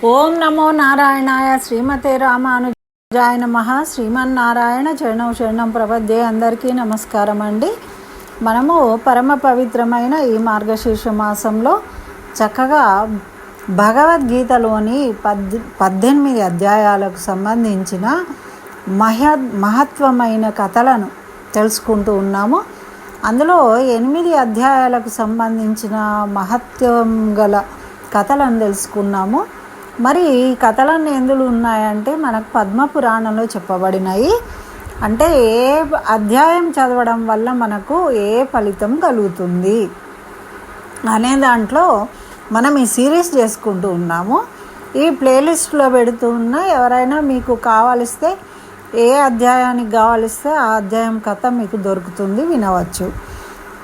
ఓం నమో నారాయణాయ. శ్రీమతే రామానుజాయ నమః. శ్రీమన్నారాయణ చరణం శరణం ప్రపద్యే. అందరికీ నమస్కారం అండి. మనము పరమ పవిత్రమైన ఈ మార్గశీర్ష మాసంలో చక్కగా భగవద్గీతలోని 18 అధ్యాయాలకు సంబంధించిన మహత్వమైన కథలను తెలుసుకుంటూ ఉన్నాము. అందులో 8 అధ్యాయాలకు సంబంధించిన మహత్వం గల కథలను తెలుసుకున్నాము. మరి ఈ కథలన్నీ ఎందులో ఉన్నాయంటే మనకు పద్మపురాణంలో చెప్పబడినాయి. అంటే ఏ అధ్యాయం చదవడం వల్ల మనకు ఏ ఫలితం కలుగుతుంది అనే దాంట్లో మనం ఈ సిరీస్ చేసుకుంటూ ఉన్నాము. ఈ ప్లేలిస్ట్లో పెడుతూ ఉన్నా, ఎవరైనా మీకు కావాలిస్తే ఏ అధ్యాయానికి కావాలిస్తే ఆ అధ్యాయం కథ మీకు దొరుకుతుంది, వినవచ్చు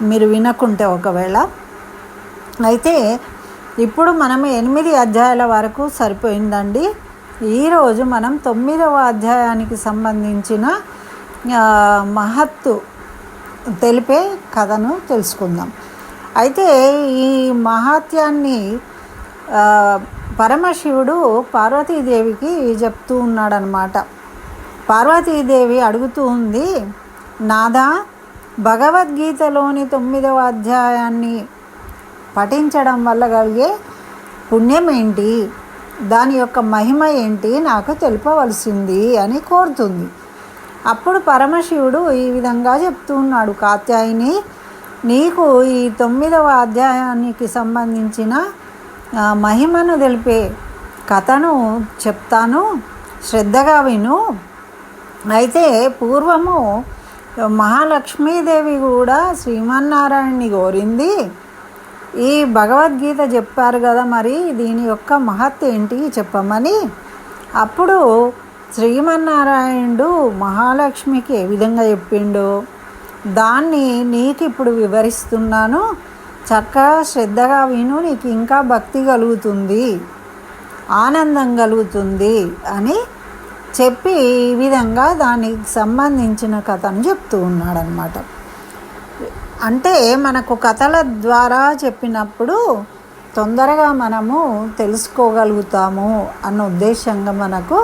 మీరు వినకుంటే ఒకవేళ. అయితే ఇప్పుడు మనం 8 అధ్యాయాల వరకు సరిపోయిందండి. ఈరోజు మనం 9వ అధ్యాయానికి సంబంధించిన మహత్తు తెలిపే కథను తెలుసుకుందాం. అయితే ఈ మహాత్యాన్ని పరమశివుడు పార్వతీదేవికి చెప్తూ ఉన్నాడనమాట. పార్వతీదేవి అడుగుతూ ఉంది, నాదా, భగవద్గీతలోని 9వ అధ్యాయాన్ని పఠించడం వల్ల కలిగే పుణ్యం ఏంటి, దాని యొక్క మహిమ ఏంటి నాకు తెలుపవలసింది అని కోరుతుంది. అప్పుడు పరమశివుడు ఈ విధంగా చెప్తూ ఉన్నాడు, కాత్యాయిని, నీకు ఈ 9వ అధ్యాయానికి సంబంధించిన మహిమను తెలిపే కథను చెప్తాను, శ్రద్ధగా విను. అయితే పూర్వము మహాలక్ష్మీదేవి కూడా శ్రీమన్నారాయణని కోరింది, ఈ భగవద్గీత చెప్పారు కదా, మరి దీని యొక్క మహత్ ఏంటి చెప్పమని. అప్పుడు శ్రీమన్నారాయణుడు మహాలక్ష్మికి ఏ విధంగా చెప్పిండో దాన్ని నీకు ఇప్పుడు వివరిస్తున్నాను, చక్కగా శ్రద్ధగా విను, నీకు ఇంకా భక్తి కలుగుతుంది, ఆనందం కలుగుతుంది అని చెప్పి ఈ విధంగా దానికి సంబంధించిన కథను చెప్తూ ఉన్నాడనమాట. అంటే మనకు కథల ద్వారా చెప్పినప్పుడు తొందరగా మనము తెలుసుకోగలుగుతాము అన్న ఉద్దేశంగా మనకు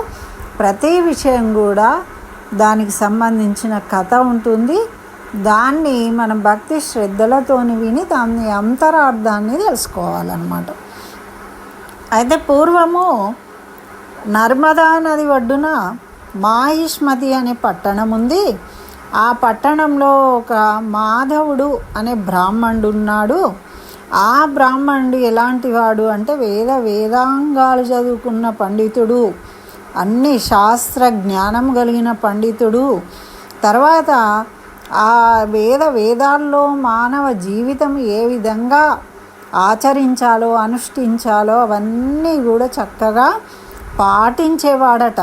ప్రతి విషయం కూడా దానికి సంబంధించిన కథ ఉంటుంది. దాన్ని మనం భక్తి శ్రద్ధలతోని విని దాని అంతరార్థాన్ని తెలుసుకోవాలన్నమాట. అయితే పూర్వము నర్మదా నది ఒడ్డున మాహిష్మతి అనే పట్టణం ఉంది. ఆ పట్టణంలో ఒక మాధవుడు అనే బ్రాహ్మణుడు ఉన్నాడు. ఆ బ్రాహ్మణుడు ఎలాంటి వాడు అంటే వేదాంగాలు చదువుకున్న పండితుడు, అన్ని శాస్త్ర జ్ఞానం కలిగిన పండితుడు. తర్వాత ఆ వేదాల్లో మానవ జీవితం ఏ విధంగా ఆచరించాలో అనుష్ఠించాలో అవన్నీ కూడా చక్కగా పాటించేవాడట.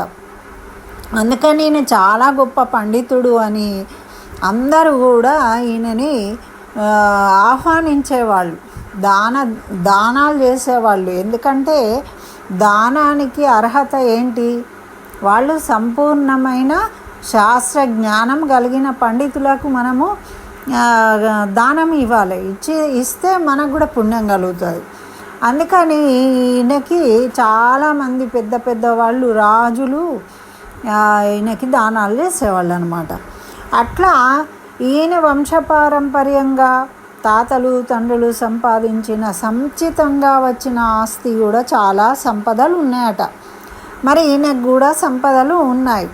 అందుకని ఈయన చాలా గొప్ప పండితుడు అని అందరూ కూడా ఈయనని ఆహ్వానించేవాళ్ళు, దానాలు చేసేవాళ్ళు. ఎందుకంటే దానానికి అర్హత ఏంటి, వాళ్ళు సంపూర్ణమైన శాస్త్ర జ్ఞానం కలిగిన పండితులకు మనము దానం ఇవ్వాలి, ఇస్తే మనకు కూడా పుణ్యం కలుగుతుంది. అందుకని ఈయనకి చాలామంది పెద్ద పెద్ద వాళ్ళు, రాజులు ఈయనకి దానాలు చేసేవాళ్ళు అనమాట. అట్లా ఈయన వంశపారంపర్యంగా తాతలు తండ్రులు సంపాదించిన సంచితంగా వచ్చిన ఆస్తి కూడా చాలా సంపదలు ఉన్నాయట. మరి ఈయనకు కూడా సంపదలు ఉన్నాయి,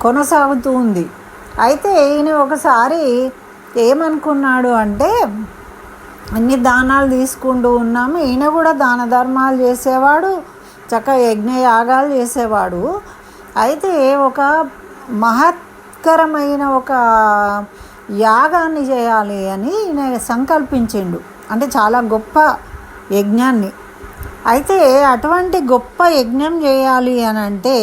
కొనసాగుతూ ఉంది. అయితే ఈయన ఒకసారి ఏమనుకున్నాడు అంటే, అన్ని దానాలు తీసుకుంటూ ఉన్నాము, ఈయన కూడా దాన ధర్మాలు చేసేవాడు, చక్కగా యజ్ఞయాగాలు చేసేవాడు. అయితే ఒక మహత్కరమైన ఒక యాగాన్ని చేయాలి అని ఈయన సంకల్పించిండు, అంటే చాలా గొప్ప యజ్ఞాన్ని. అయితే అటువంటి గొప్ప యజ్ఞం చేయాలి అని అంటే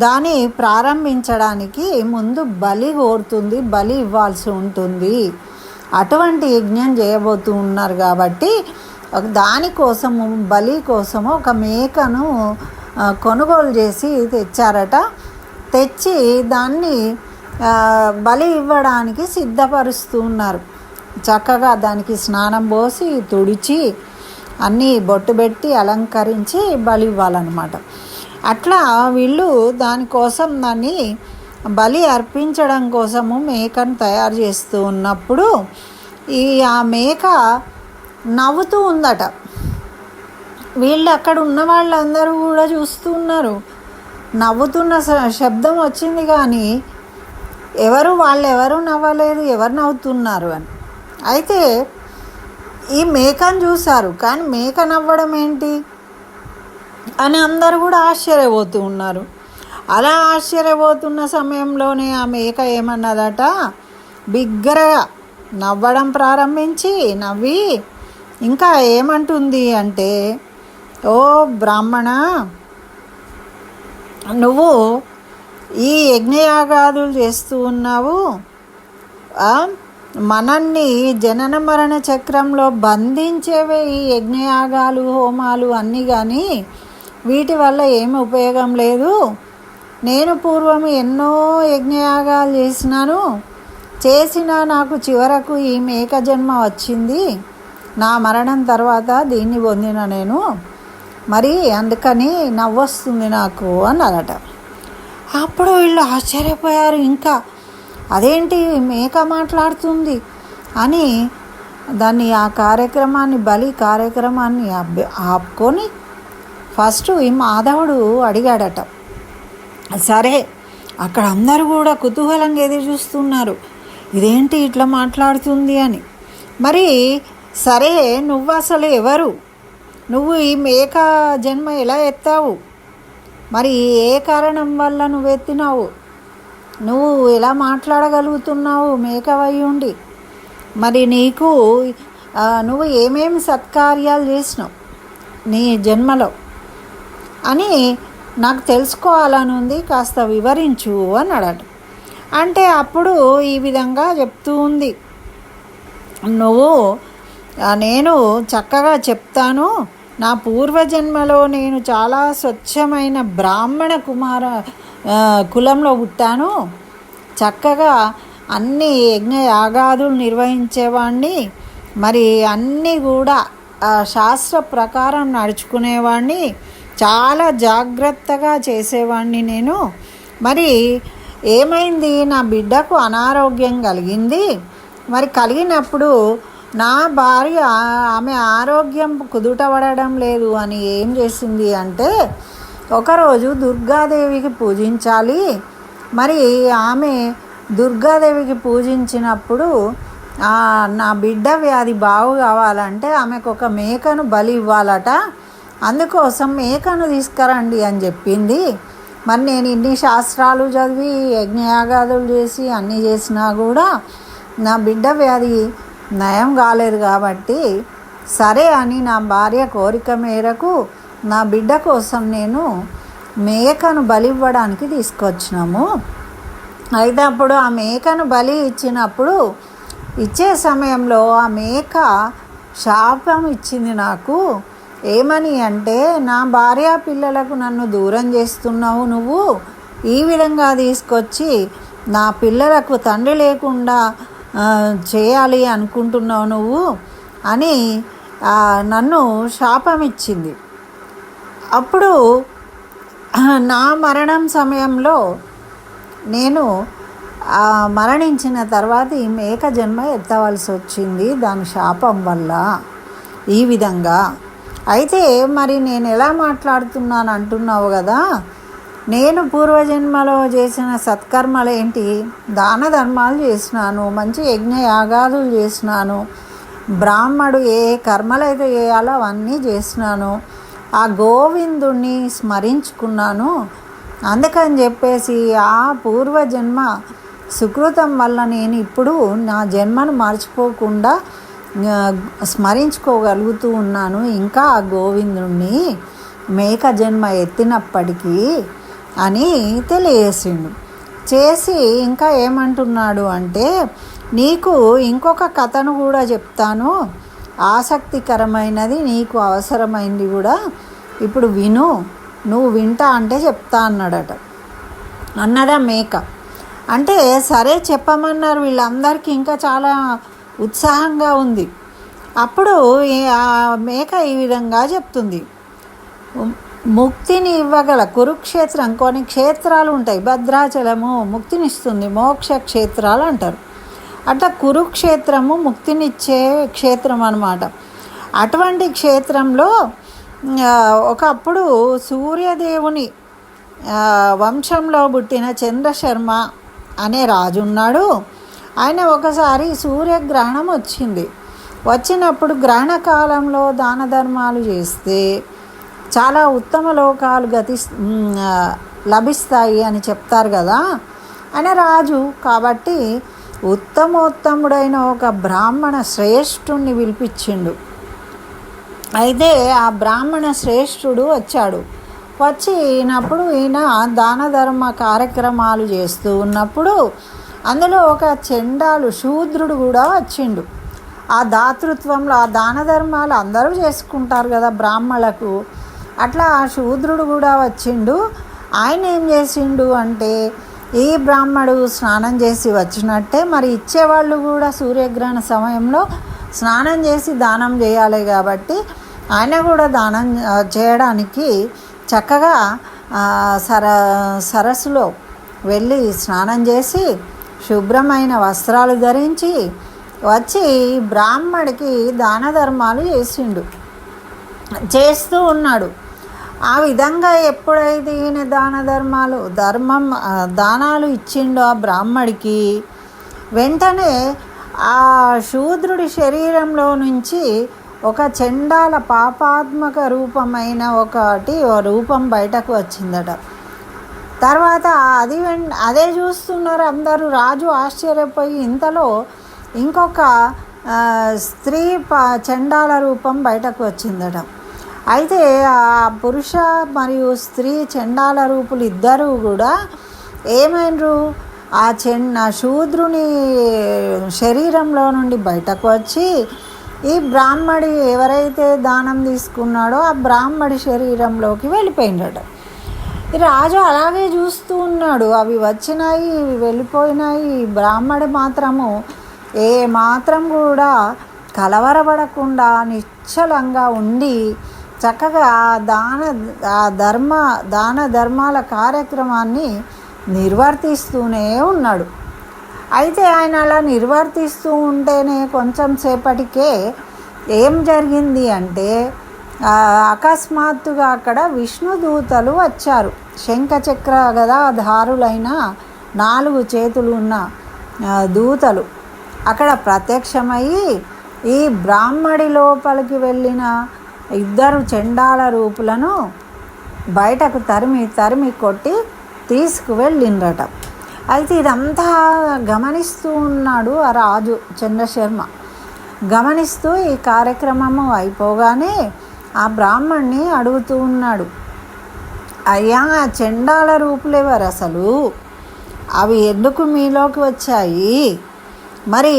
దాన్ని ప్రారంభించడానికి ముందు బలి కోరుతుంది, బలి ఇవ్వాల్సి ఉంటుంది. అటువంటి యజ్ఞం చేయబోతూ ఉన్నారు కాబట్టి దానికోసము, బలి కోసము ఒక మేకను కొనుగోలు చేసి తెచ్చారట. తెచ్చి దాన్ని బలి ఇవ్వడానికి సిద్ధపరుస్తూ ఉన్నారు. చక్కగా దానికి స్నానం పోసి తుడిచి అన్నీ బొట్టు పెట్టి అలంకరించి బలి ఇవ్వాలన్నమాట. అట్లా వీళ్ళు దానికోసం దాన్ని బలి అర్పించడం కోసము మేకను తయారు చేస్తూ ఉన్నప్పుడు ఆ మేక నవ్వుతూ ఉందట. వీళ్ళు అక్కడ ఉన్న వాళ్ళందరూ కూడా చూస్తూ ఉన్నారు. నవ్వుతున్న శబ్దం వచ్చింది కానీ వాళ్ళెవరు నవ్వలేదు, ఎవరు నవ్వుతున్నారు అని. అయితే ఈ మేకను చూశారు, కానీ మేక నవ్వడం ఏంటి అని అందరూ కూడా ఆశ్చర్యపోతూ ఉన్నారు. అలా ఆశ్చర్యపోతున్న సమయంలోనే ఆ మేక ఏమన్నదట, బిగ్గరగా నవ్వడం ప్రారంభించి నవ్వి ఇంకా ఏమంటుంది అంటే, ఓ బ్రాహ్మణ, నువ్వు ఈ యజ్ఞయాగాదులు చేస్తూ ఉన్నావు, మనల్ని జనన మరణ చక్రంలో బంధించేవే ఈ యజ్ఞయాగాలు హోమాలు అన్నీ, కానీ వీటి వల్ల ఏమి ఉపయోగం లేదు. నేను పూర్వం ఎన్నో యజ్ఞయాగాలు చేసినా నాకు చివరకు ఈ మేక జన్మ వచ్చింది. నా మరణం తర్వాత దీన్ని పొందిన నేను, మరి అందుకని నవ్వొస్తుంది నాకు అన్నారట. అప్పుడు వీళ్ళు ఆశ్చర్యపోయారు. ఇంకా అదేంటి మేక మాట్లాడుతుంది అని ఆ కార్యక్రమాన్ని బలి కార్యక్రమాన్ని ఆపుకొని ఫస్ట్ ఈ మాధవుడు అడిగాడట. సరే, అక్కడ అందరూ కూడా కుతూహలంగా ఎదురు చూస్తున్నారు, ఇదేంటి ఇట్లా మాట్లాడుతుంది అని. మరి సరే, నువ్వు అసలు ఎవరు, నువ్వు ఈ మేక జన్మ ఎలా ఎత్తావు, మరి ఏ కారణం వల్ల నువ్వు ఎత్తినావు, నువ్వు ఎలా మాట్లాడగలుగుతున్నావు మేకవై ఉండి, మరి నువ్వు ఏమేమి సత్కార్యాలు చేసినావు నీ జన్మలో అని నాకు తెలుసుకోవాలని ఉంది, కాస్త వివరించు అన్నాడట. అంటే అప్పుడు ఈ విధంగా చెప్తూ ఉంది, నేను చక్కగా చెప్తాను. నా పూర్వజన్మలో నేను చాలా స్వచ్ఛమైన బ్రాహ్మణ కులంలో పుట్టాను. చక్కగా అన్ని యజ్ఞయాగాదులు నిర్వహించేవాడిని, మరి అన్నీ కూడా శాస్త్ర ప్రకారం నడుచుకునేవాడిని, చాలా జాగ్రత్తగా చేసేవాడిని నేను. మరి ఏమైంది, నా బిడ్డకు అనారోగ్యం కలిగింది. మరి కలిగినప్పుడు నా భార్య ఆమె ఆరోగ్యం కుదుటపడడం లేదు అని ఏం చేసింది అంటే, ఒకరోజు దుర్గాదేవికి పూజించాలి. మరి ఆమె దుర్గాదేవికి పూజించినప్పుడు నా బిడ్డ వ్యాధి బాగు కావాలంటే ఆమెకు ఒక మేకను బలి ఇవ్వాలట, అందుకోసం మేకను తీసుకురండి అని చెప్పింది. మరి నేను ఇన్ని శాస్త్రాలు చదివి యజ్ఞయాగాదులు చేసి అన్నీ చేసినా కూడా నా బిడ్డ వ్యాధి నయం కాలేదు కాబట్టి సరే అని నా భార్య కోరిక మేరకు నా బిడ్డ కోసం నేను మేకను బలి ఇవ్వడానికి తీసుకొచ్చినాము. అయితే అప్పుడు ఆ మేకను బలి ఇచ్చే సమయంలో ఆ మేక శాపం ఇచ్చింది నాకు. ఏమని అంటే, నా భార్య పిల్లలకు నన్ను దూరం చేస్తున్నావు, నువ్వు ఈ విధంగా తీసుకొచ్చి నా పిల్లలకు తండ్రి లేకుండా చేయాలి అనుకుంటున్నావు నువ్వు అని నన్ను శాపం ఇచ్చింది. అప్పుడు నా మరణం సమయంలో నేను మరణించిన తర్వాత ఈ మేక జన్మ ఎత్తవలసి వచ్చింది దాని శాపం వల్ల ఈ విధంగా. అయితే మరి నేను ఎలా మాట్లాడుతున్నాను అంటున్నావు కదా, నేను పూర్వజన్మలో చేసిన సత్కర్మలు ఏంటి, దాన ధర్మాలు చేసినాను, మంచి యజ్ఞ యాగాదులు చేసినాను, బ్రాహ్మడు ఏ కర్మలైతే చేయాలో అవన్నీ చేసినాను, ఆ గోవిందుణ్ణి స్మరించుకున్నాను. అందుకని చెప్పేసి ఆ పూర్వజన్మ సుకృతం వల్ల నేను ఇప్పుడు నా జన్మను మర్చిపోకుండా స్మరించుకోగలుగుతూ ఉన్నాను. ఇంకా ఆ గోవిందుణ్ణి మేక జన్మ ఎత్తినప్పటికీ అని తెలియజేసిండు. చేసి ఇంకా ఏమంటున్నాడు అంటే, నీకు ఇంకొక కథను కూడా చెప్తాను, ఆసక్తికరమైనది, నీకు అవసరమైంది కూడా, ఇప్పుడు విను, నువ్వు వింటా అంటే చెప్తా అన్నాడట. అన్నదా మేక. అంటే సరే చెప్పమన్నారు. వీళ్ళందరికీ ఇంకా చాలా ఉత్సాహంగా ఉంది. అప్పుడు ఆ మేక ఈ విధంగా చెప్తుంది, ముక్తిని ఇవ్వగల కురుక్షేత్రం, కొన్ని క్షేత్రాలు ఉంటాయి, భద్రాచలము ముక్తినిస్తుంది, మోక్ష క్షేత్రాలు అంటారు. అట్లా కురుక్షేత్రము ముక్తినిచ్చే క్షేత్రం అన్నమాట. అటువంటి క్షేత్రంలో ఒకప్పుడు సూర్యదేవుని వంశంలో పుట్టిన చంద్రశర్మ అనే రాజు ఉన్నాడు. ఆయన ఒకసారి సూర్యగ్రహణం వచ్చినప్పుడు గ్రహణ కాలంలో దాన ధర్మాలు చేస్తే చాలా ఉత్తమ లోకాలు లభిస్తాయి అని చెప్తారు కదా. ఆయన రాజు కాబట్టి ఉత్తమోత్తముడైన ఒక బ్రాహ్మణ శ్రేష్ఠుణ్ణి పిలిపించిండు. అయితే ఆ బ్రాహ్మణ శ్రేష్ఠుడు వచ్చినప్పుడు ఈయన దాన ధర్మ కార్యక్రమాలు చేస్తూ ఉన్నప్పుడు అందులో ఒక చెండాలు శూద్రుడు కూడా వచ్చిండు. ఆ దాతృత్వంలో ఆ దాన ధర్మాలు అందరూ చేసుకుంటారు కదా బ్రాహ్మణులకు, అట్లా ఆ శూద్రుడు కూడా వచ్చిండు. ఆయన ఏం చేసిండు అంటే, ఈ బ్రాహ్మడు స్నానం చేసి వచ్చినట్టే మరి ఇచ్చేవాళ్ళు కూడా సూర్యగ్రహణ సమయంలో స్నానం చేసి దానం చేయాలి కాబట్టి ఆయన కూడా దానం చేయడానికి చక్కగా సరస్సులో వెళ్ళి స్నానం చేసి శుభ్రమైన వస్త్రాలు ధరించి వచ్చి బ్రాహ్మడికి దాన ధర్మాలు చేస్తూ ఉన్నాడు. ఆ విధంగా ఎప్పుడైతే ఈయన దానాలు ఇచ్చిండో ఆ బ్రాహ్మడికి, వెంటనే ఆ శూద్రుడి శరీరంలో నుంచి ఒక చండాల పాపాత్మక రూపమైన రూపం బయటకు వచ్చిందట. తర్వాత అదే చూస్తున్నారు అందరూ. రాజు ఆశ్చర్యపోయి ఇంతలో ఇంకొక స్త్రీ చండాల రూపం బయటకు వచ్చిందట. అయితే ఆ పురుష మరియు స్త్రీ చండాల రూపులు ఇద్దరూ కూడా ఏమైనరు, ఆ శూద్రుని శరీరంలో నుండి బయటకు వచ్చి ఈ బ్రాహ్మడి ఎవరైతే దానం తీసుకున్నాడో ఆ బ్రాహ్మడి శరీరంలోకి వెళ్ళిపోయినాడు. ఈ రాజు అలాగే చూస్తూ ఉన్నాడు. అవి వచ్చినాయి, ఇవి వెళ్ళిపోయినాయి. బ్రాహ్మడి మాత్రము మాత్రం కూడా కలవరపడకుండా నిశ్చలంగా ఉండి చక్కగా దాన ధర్మాల కార్యక్రమాన్ని నిర్వర్తిస్తూనే ఉన్నాడు. అయితే ఆయన అలా నిర్వర్తిస్తూ ఉంటేనే కొంచెం సేపటికే ఏం జరిగింది అంటే, అకస్మాత్తుగా అక్కడ విష్ణుదూతలు వచ్చారు. శంఖచక్ర గదాధారులైన 4 చేతులు ఉన్న దూతలు అక్కడ ప్రత్యక్షమయ్యి ఈ బ్రాహ్మడి లోపలికి వెళ్ళిన 2 చండాల రూపులను బయటకు తరిమి కొట్టి తీసుకువెళ్ళిండ్రట. అయితే ఇదంతా గమనిస్తూ ఉన్నాడు ఆ రాజు చంద్రశర్మ. గమనిస్తూ ఈ కార్యక్రమము అయిపోగానే ఆ బ్రాహ్మణ్ణి అడుగుతూ ఉన్నాడు, అయ్యా ఆ చండాల రూపులు ఎవరు అసలు? అవి ఎందుకు మీలోకి వచ్చాయి? మరి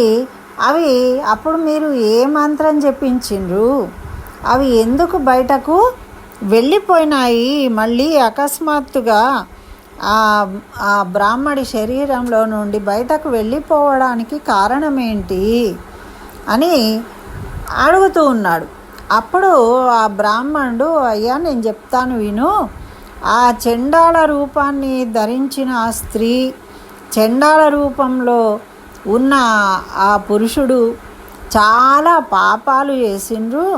అవి అప్పుడు మీరు ఏ మంత్రం చెప్పించిండ్రు? అవి ఎందుకు బయటకు వెళ్ళిపోయినాయి? మళ్ళీ అకస్మాత్తుగా ఆ బ్రాహ్మడి శరీరంలో నుండి బయటకు వెళ్ళిపోవడానికి కారణం ఏంటి అని అడుగుతూ ఉన్నాడు. అప్పుడు ఆ బ్రాహ్మణుడు, అయ్యా నేను చెప్తాను విను. ఆ చండాల రూపాన్ని ధరించిన ఆ స్త్రీ, చండాల రూపంలో ఉన్న ఆ పురుషుడు చాలా పాపాలు చేసిండ్రు.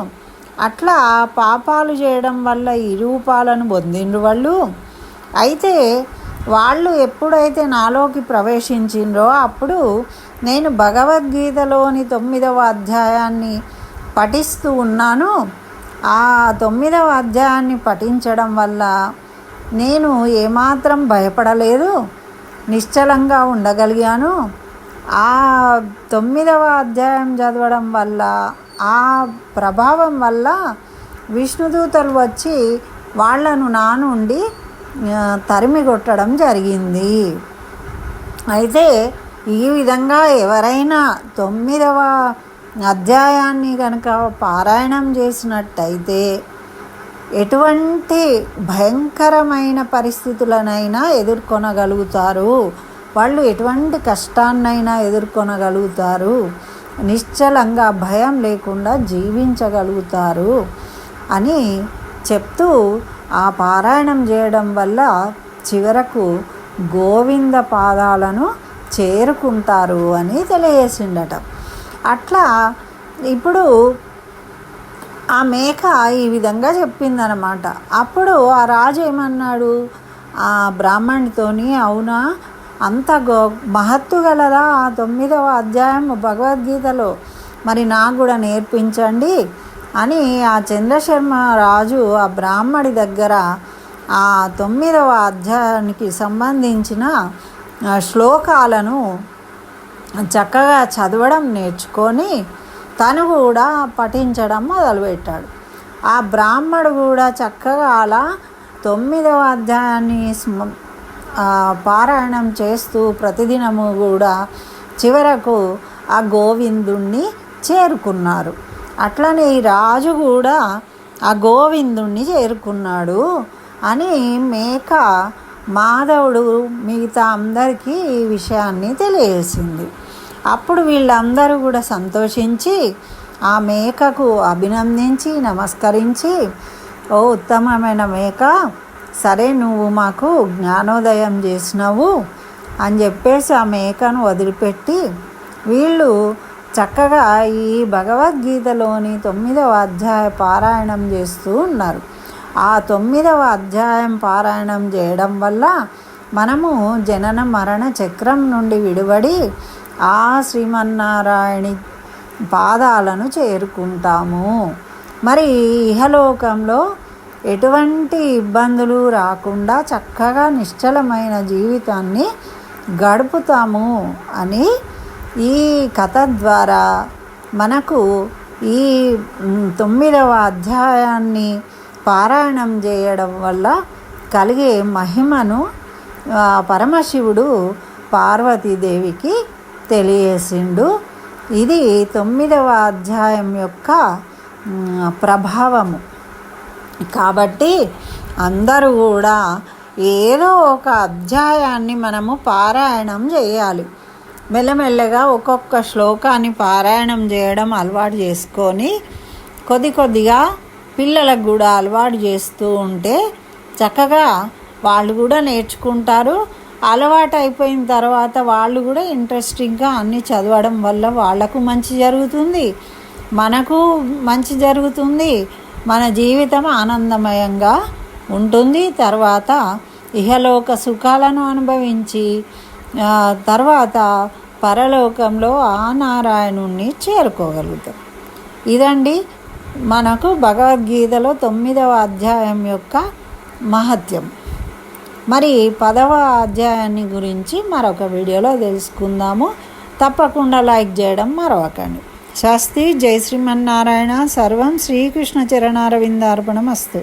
అట్లా పాపాలు చేయడం వల్ల ఈ రూపాలను పొందిండ్రు వాళ్ళు. అయితే వాళ్ళు ఎప్పుడైతే నాలోకి ప్రవేశించిండ్రో అప్పుడు నేను భగవద్గీతలోని 9వ అధ్యాయాన్ని పఠిస్తూ ఉన్నాను. ఆ 9వ అధ్యాయాన్ని పఠించడం వల్ల నేను ఏమాత్రం భయపడలేదు, నిశ్చలంగా ఉండగలిగాను. ఆ 9వ అధ్యాయం చదవడం వల్ల, ఆ ప్రభావం వల్ల విష్ణుదూతలు వచ్చి వాళ్లను నా నుండి తరిమి కొట్టడం జరిగింది. అయితే ఈ విధంగా ఎవరైనా 9వ అధ్యాయాన్ని కనుక పారాయణం చేసినట్టయితే ఎటువంటి భయంకరమైన పరిస్థితులనైనా ఎదుర్కొనగలుగుతారు. వాళ్ళు ఎటువంటి కష్టాన్నైనా ఎదుర్కొనగలుగుతారు. నిశ్చలంగా భయం లేకుండా జీవించగలుగుతారు అని చెప్తూ ఆ పారాయణం చేయడం వల్ల చివరకు గోవింద పాదాలను చేరుకుంటారు అని తెలియజేసిండట. అట్లా ఇప్పుడు ఆ మేక ఈ విధంగా చెప్పిందనమాట. అప్పుడు ఆ రాజు ఏమన్నాడు ఆ బ్రాహ్మణితోని, అవునా అంత మహత్తు గలరా ఆ 9వ అధ్యాయం భగవద్గీతలో, మరి నాకు కూడా నేర్పించండి అని ఆ చంద్రశర్మ రాజు ఆ బ్రాహ్మడి దగ్గర ఆ 9వ అధ్యాయానికి సంబంధించిన శ్లోకాలను చక్కగా చదవడం నేర్చుకొని తను కూడా పఠించడం మొదలుపెట్టాడు. ఆ బ్రాహ్మడు కూడా చక్కగా అలా 9వ అధ్యాయాన్ని పారాయణం చేస్తూ ప్రతిదినము కూడా చివరకు ఆ గోవిందుణ్ణి చేరుకున్నారు. అట్లనే ఈ రాజు కూడా ఆ గోవిందుణ్ణి చేరుకున్నాడు అని మేక మాధవుడు మిగతా అందరికీ ఈ విషయాన్ని తెలియజేసింది. అప్పుడు వీళ్ళందరూ కూడా సంతోషించి ఆ మేకకు అభినందించి నమస్కరించి, ఓ ఉత్తమమైన మేక, సరే నువ్వు మాకు జ్ఞానోదయం చేసినావు అని చెప్పేసి ఆ మేకను వదిలిపెట్టి వీళ్ళు చక్కగా ఈ భగవద్గీతలోని 9వ అధ్యాయ పారాయణం చేస్తూ ఉన్నారు. ఆ 9వ అధ్యాయం పారాయణం చేయడం వల్ల మనము జనన మరణ చక్రం నుండి విడిపడి ఆ శ్రీమన్నారాయణి పాదాలను చేరుకుంటాము. మరి ఇహలోకంలో ఎటువంటి ఇబ్బందులు రాకుండా చక్కగా నిశ్చలమైన జీవితాన్ని గడుపుతాము అని ఈ కథ ద్వారా మనకు ఈ 9వ అధ్యాయాన్ని పారాయణం చేయడం వల్ల కలిగే మహిమను పరమశివుడు పార్వతీదేవికి తెలియజేసిండు. ఇది 9వ అధ్యాయం యొక్క ప్రభావము. కాబట్టి అందరూ కూడా ఏదో ఒక అధ్యాయాన్ని మనము పారాయణం చేయాలి. మెల్లమెల్లగా ఒక్కొక్క శ్లోకాన్ని పారాయణం చేయడం అలవాటు చేసుకొని కొద్దిగా పిల్లలకు కూడా అలవాటు చేస్తూ ఉంటే చక్కగా వాళ్ళు కూడా నేర్చుకుంటారు. అలవాటు అయిపోయిన తర్వాత వాళ్ళు కూడా ఇంట్రెస్టింగ్గా అన్నీ చదవడం వల్ల వాళ్లకు మంచి జరుగుతుంది, మనకు మంచి జరుగుతుంది, మన జీవితం ఆనందమయంగా ఉంటుంది. తర్వాత ఇహలోక సుఖాలను అనుభవించి తర్వాత పరలోకంలో ఆ నారాయణుణ్ణి చేరుకోగలుగుతాం. ఇదండి మనకు భగవద్గీతలో 9వ అధ్యాయం యొక్క మహత్యం. మరి 10వ అధ్యాయాన్ని గురించి మరొక వీడియోలో తెలుసుకుందాము. తప్పకుండా లైక్ చేయడం మరవకండి. స్వస్తి. జై శ్రీమన్నారాయణ. సర్వం శ్రీకృష్ణ చరణారవిందార్పణమస్తు.